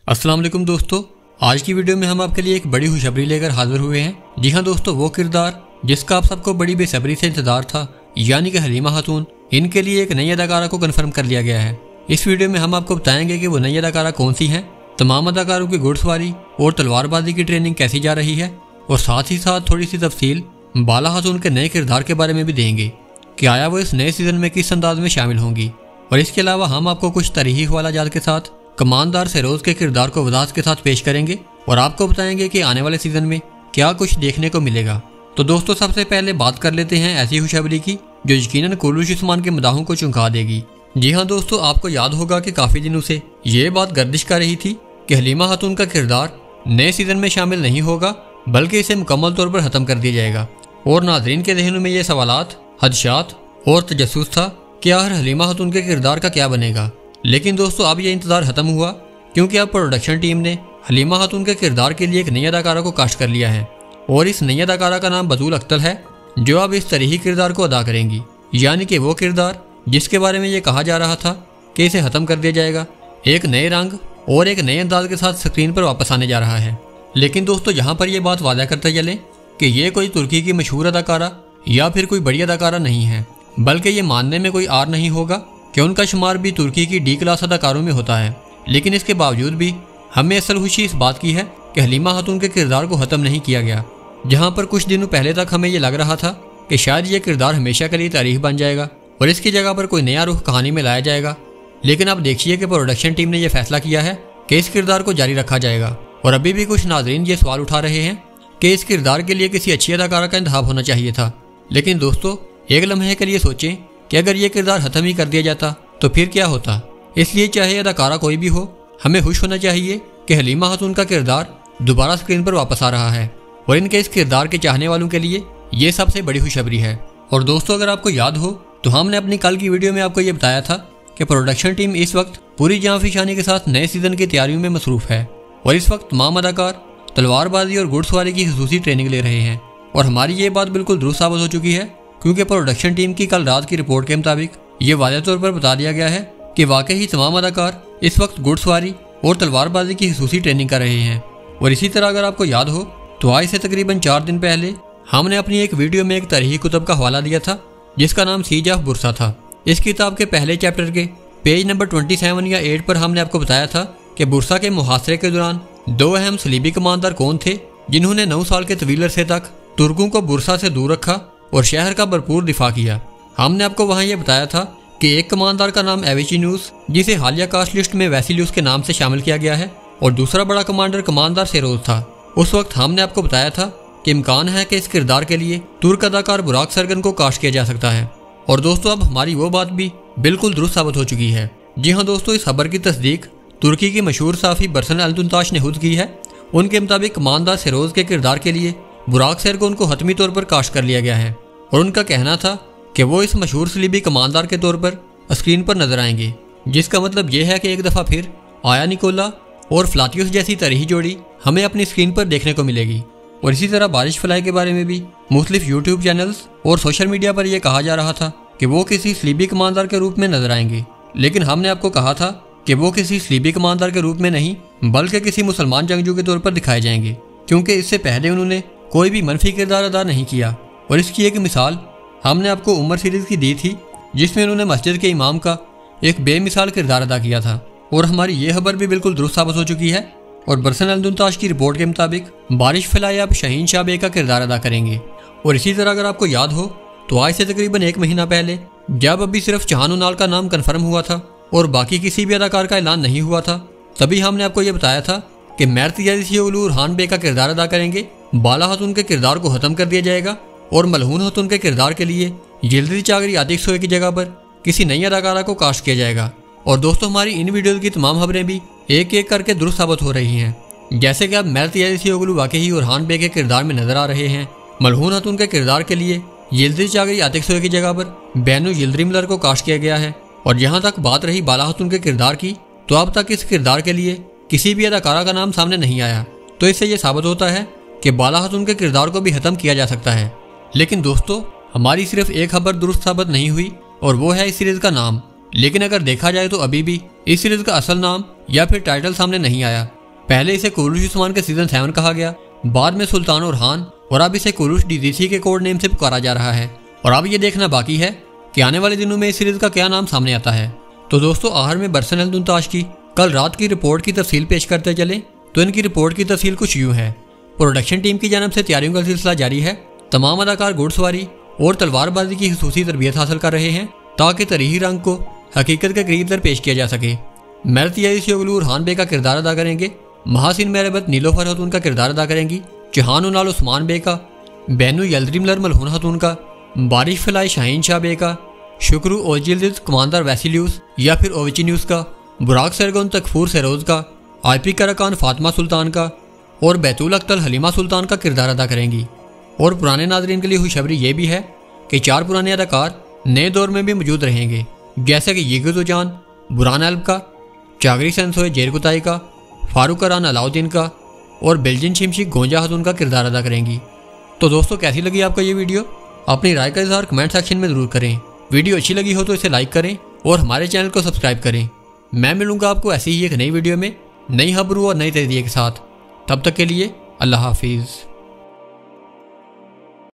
अस्सलाम वालेकुम दोस्तों, आज की वीडियो में हम आपके लिए एक बड़ी खुशखबरी लेकर हाजिर हुए हैं। जी हाँ दोस्तों, वो किरदार जिसका आप सबको बड़ी बेसब्री से इंतजार था, यानी कि हलीमा खातून, इनके लिए एक नई अदाकारा को कंफर्म कर लिया गया है। इस वीडियो में हम आपको बताएंगे कि वो नई अदाकारा कौन सी है, तमाम अदाकारों की घुड़सवारी और तलवारबाजी की ट्रेनिंग कैसी जा रही है, और साथ ही साथ थोड़ी सी तफसील बाला खातून के नए किरदार के बारे में भी देंगे कि आया वो इस नए सीजन में किस अंदाज में शामिल होंगी। और इसके अलावा हम आपको कुछ तारीखी हवालाजात के साथ कमानदार सरोज के किरदार को वजाहत के साथ पेश करेंगे और आपको बताएंगे कि आने वाले सीजन में क्या कुछ देखने को मिलेगा। तो दोस्तों, सबसे पहले बात कर लेते हैं ऐसी खुशखबरी की जो यकीनन कुलूश उस्मान के मदाहों को चौंका देगी। जी हाँ दोस्तों, आपको याद होगा कि काफी दिनों से ये बात गर्दिश कर रही थी कि हलीमा खातून का किरदार नए सीजन में शामिल नहीं होगा, बल्कि इसे मुकम्मल तौर पर खत्म कर दिया जाएगा। और नाजरीन के जहनों में ये सवालात, खदशात और तजस्सुस था कि आखिर हलीमा खातून के किरदार का क्या बनेगा। लेकिन दोस्तों, अब ये इंतजार खत्म हुआ, क्योंकि अब प्रोडक्शन टीम ने हलीमा खातून के किरदार के लिए एक नई अदाकारा को कास्ट कर लिया है। और इस नई अदाकारा का नाम बतूल अख्तर है, जो अब इस तरीही किरदार को अदा करेंगी, यानी कि वो किरदार जिसके बारे में ये कहा जा रहा था कि इसे खत्म कर दिया जाएगा, एक नए रंग और एक नए अंदाज के साथ स्क्रीन पर वापस आने जा रहा है। लेकिन दोस्तों, यहाँ पर यह बात वादा करते चलें कि ये कोई तुर्की की मशहूर अदाकारा या फिर कोई बड़ी अदाकारा नहीं है, बल्कि ये मानने में कोई आर नहीं होगा कि उनका शुमार भी तुर्की की डी क्लास अदाकारों में होता है। लेकिन इसके बावजूद भी हमें असल खुशी इस बात की है कि हलीमा खातून के किरदार को ख़त्म नहीं किया गया। जहाँ पर कुछ दिनों पहले तक हमें ये लग रहा था कि शायद ये किरदार हमेशा के लिए तारीख बन जाएगा और इसकी जगह पर कोई नया रुख कहानी में लाया जाएगा। लेकिन अब देखिए कि प्रोडक्शन टीम ने यह फैसला किया है कि इस किरदार को जारी रखा जाएगा। और अभी भी कुछ नाजरीन ये सवाल उठा रहे हैं कि इस किरदार के लिए किसी अच्छी अदाकारा का इंतखाब होना चाहिए था। लेकिन दोस्तों, एक लम्हे के लिए सोचें कि अगर ये किरदार खत्म ही कर दिया जाता तो फिर क्या होता। इसलिए चाहे अदाकारा कोई भी हो, हमें खुश होना चाहिए कि हलीमा खातून का किरदार दोबारा स्क्रीन पर वापस आ रहा है। और इनके इस किरदार के चाहने वालों के लिए ये सबसे बड़ी खुशखबरी है। और दोस्तों, अगर आपको याद हो तो हमने अपनी कल की वीडियो में आपको ये बताया था कि प्रोडक्शन टीम इस वक्त पूरी जांफिशानी के साथ नए सीजन की तैयारियों में मसरूफ है और इस वक्त तमाम अदाकार तलवारबाजी और घुड़सवारी की खुसूसी ट्रेनिंग ले रहे हैं। और हमारी ये बात बिल्कुल दुरुस्त साबित हो चुकी है, क्योंकि प्रोडक्शन टीम की कल रात की रिपोर्ट के मुताबिक ये वाज़ेह तौर पर बता दिया गया है कि वाकई ही तमाम अदाकार इस वक्त घुड़सवारी और तलवारबाजी की खुसूसी ट्रेनिंग कर रहे हैं। और इसी तरह अगर आपको याद हो तो आज से तकरीबन 4 दिन पहले हमने अपनी एक वीडियो में एक तारीखी किताब का हवाला दिया था जिसका नाम सीज ऑफ बुरसा था। इस किताब के पहले चैप्टर के पेज नंबर 27 या 8 पर हमने आपको बताया था कि बुरसा के मुहासरे के दौरान 2 अहम सलीबी कमांडर कौन थे, जिन्होंने 9 साल के तवील अरसे तक तुर्कों को बुरसा से दूर रखा और शहर का भरपूर दिफा किया। हमने आपको वहाँ ये बताया था कि एक कमांडर का नाम एविचिन्यूस, जिसे हालिया कास्ट लिस्ट में वैसिलियस के नाम से शामिल किया गया है, और दूसरा बड़ा कमांडर कमांडर सेरोज था। उस वक्त हमने आपको बताया था कि इम्कान है कि इस किरदार के लिए तुर्क अदाकार बुराक सरगन को कास्ट किया जा सकता है। और दोस्तों, अब हमारी वो बात भी बिल्कुल दुरुस्त साबित हो चुकी है। जी हाँ दोस्तों, इस खबर की तस्दीक तुर्की की मशहूर साफ़ी बरसन अल-तुंताश ने खुद की है। उनके मुताबिक कमांडर सेरोज के किरदार के लिए बुराक सरगन को हतमी तौर पर कास्ट कर लिया गया है और उनका कहना था कि वो इस मशहूर सलीबी कमांडर के तौर पर स्क्रीन पर नजर आएंगे, जिसका मतलब यह है कि एक दफ़ा फिर आया निकोला और फ्लातियस जैसी तरीही जोड़ी हमें अपनी स्क्रीन पर देखने को मिलेगी। और इसी तरह बारिश फ्लाई के बारे में भी मुख्तलिफ यूट्यूब चैनल्स और सोशल मीडिया पर यह कहा जा रहा था कि वो किसी सलीबी कमांडर के रूप में नजर आएंगे। लेकिन हमने आपको कहा था कि वो किसी सलीबी कमांडर के रूप में नहीं, बल्कि किसी मुसलमान जंगजू के तौर पर दिखाए जाएंगे, क्योंकि इससे पहले उन्होंने कोई भी मनफी किरदार अदा नहीं किया। और इसकी एक मिसाल हमने आपको उमर सीरीज की दी थी, जिसमें उन्होंने मस्जिद के इमाम का एक बेमिसाल किरदार अदा किया था। और हमारी ये खबर भी बिल्कुल दुरुस्त साबित हो चुकी है। और बरसन अल-तुंताश की रिपोर्ट के मुताबिक बारिश फैलाए अब शहीन शाह बे का किरदार अदा करेंगे। और इसी तरह अगर आपको याद हो तो आज से तकरीबन 1 महीना पहले, जब अभी सिर्फ जहान उनाल का नाम कन्फर्म हुआ था और बाकी किसी भी अदाकार का ऐलान नहीं हुआ था, तभी हमने आपको ये बताया था कि मैरतियाज़ी उरहान बे का किरदार अदा करेंगे, बाला खातून के किरदार को खत्म कर दिया जाएगा और मलहून खातून के किरदार के लिए यिल्दिज़ चागरी आतिक सोए की जगह पर किसी नई अदाकारा को कास्ट किया जाएगा। और दोस्तों, हमारी इन वीडियोज़ की तमाम खबरें भी एक एक करके दुरुस्त साबित हो रही हैं। जैसे कि अब मैरतियाज़ी वाकई उरहान बे के किरदार में नजर आ रहे हैं। मलहून खातून के किरदार के लिए यिल्दिज़ चागरी आतिक सोए की जगह पर बैनु यिल्द्रिमलर को कास्ट किया गया है। और जहाँ तक बात रही बाला खातून के किरदार की, तो अब तक इस किरदार के लिए किसी भी अदाकारा का नाम सामने नहीं आया। तो इससे ये साबित होता है कि बाला खातून के किरदार को भी खत्म किया जा सकता है। लेकिन दोस्तों, हमारी सिर्फ एक खबर दुरुस्त साबित नहीं हुई, और वो है इस सीरीज का नाम। लेकिन अगर देखा जाए तो अभी भी इस सीरीज का असल नाम या फिर टाइटल सामने नहीं आया। पहले इसे कुरुश उस्मान के सीजन 7 कहा गया, बाद में सुल्तान उरहान और अब इसे कुरुश डीजीसी के कोड नेम से पुकारा जा रहा है। और अब ये देखना बाकी है कि आने वाले दिनों में इस सीरीज का क्या नाम सामने आता है। तो दोस्तों आखिर में बरसन अल-दुनताश की कल रात की रिपोर्ट की तफसील पेश करते चले तो इनकी रिपोर्ट की तफसील कुछ यूँ है। प्रोडक्शन टीम की जानब से तैयारियों का सिलसिला जारी है। तमाम अदाकार घुड़सवारी और तलवारबाजी की खुसूसी तरबियत हासिल कर रहे हैं ताकि तरीही रंग को हकीकत के करीब तर पेश किया जा सके। मैरतिया शोगलू उरहान बे का किरदार अदा करेंगे, महासिन मेहरबत नीलोफर हतून का किरदार अदा करेंगी, जहान उनाल उस्मान बे का, बैनु यल्द्रिमलर मलहून हतून का, बारिश फलाई शाहीन शाह बे का, शुक्रू ओजिल्दिस कमांडर वैसिलियस या फिर ओविचिन्यूस का, बुराक सरगोन तकफूर सरोज का, आईपी कराकान फातिमा सुल्तान का और बैतुल अख्तल हलीमा सुल्तान का किरदार अदा करेंगी। और पुराने नाजरीन के लिए खुशखबरी ये भी है कि 4 पुराने अदाकार नए दौर में भी मौजूद रहेंगे, जैसे कि यीगुजुजान, बुरान अल्ब का, चागरी सेंसोए जेरकुताई का, फारूक करान अलाउद्दीन का और बेल्जिन शिमशी गोंजा हतून का किरदार अदा करेंगी। तो दोस्तों कैसी लगी आपको ये वीडियो? अपनी राय का इजहार कमेंट सेक्शन में ज़रूर करें। वीडियो अच्छी लगी हो तो इसे लाइक करें और हमारे चैनल को सब्सक्राइब करें। मैं मिलूंगा आपको ऐसी ही एक नई वीडियो में नई खबरों और नई तजदीद के साथ। तब तक के लिए अल्लाह हाफिज़।